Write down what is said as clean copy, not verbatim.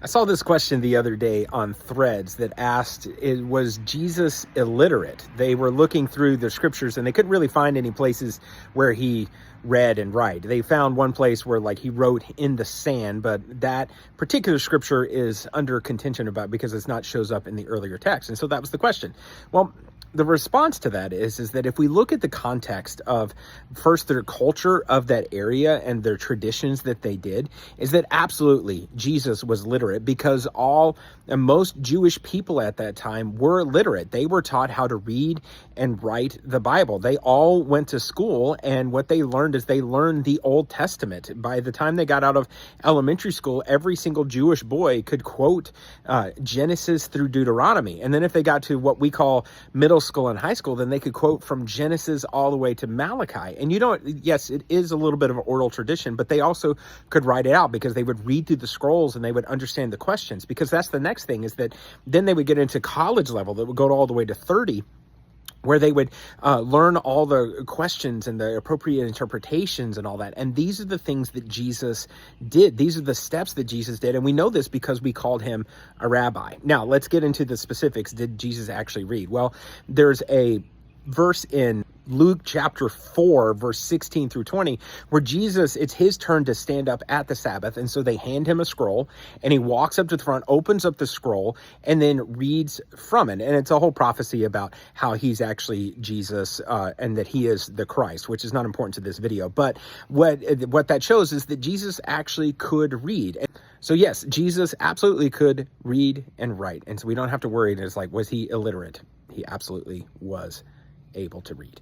I saw this question the other day on Threads that asked, was Jesus illiterate? They were looking through the scriptures and they couldn't really find any places where he read and write. They found one place where he wrote in the sand, but that particular scripture is under contention about because it's not shows up in the earlier text. And so that was the question. Well, the response to that is that if we look at the context of first their culture of that area and their traditions that they did, is that absolutely Jesus was literate, because all and most Jewish people at that time were literate. They were taught how to read and write the Bible. They all went to school, and what they learned is they learned the Old Testament. By the time they got out of elementary school, every single Jewish boy could quote Genesis through Deuteronomy. And then if they got to what we call middle school and high school, then they could quote from Genesis all the way to Malachi. And yes, it is a little bit of an oral tradition, but they also could write it out because they would read through the scrolls and they would understand the questions. Because that's the next thing, is that then they would get into college level that would go all the way to 30, where they would learn all the questions and the appropriate interpretations and all that. And these are the things that Jesus did. These are the steps that Jesus did. And we know this because we called him a rabbi. Now, let's get into the specifics. Did Jesus actually read? Well, there's a verse in Luke chapter 4, verse 16 through 20, where Jesus, it's his turn to stand up at the Sabbath. And so they hand him a scroll and he walks up to the front, opens up the scroll, and then reads from it. And it's a whole prophecy about how he's actually Jesus and that he is the Christ, which is not important to this video. But what that shows is that Jesus actually could read. So yes, Jesus absolutely could read and write. And so we don't have to worry. It's was he illiterate? He absolutely was able to read.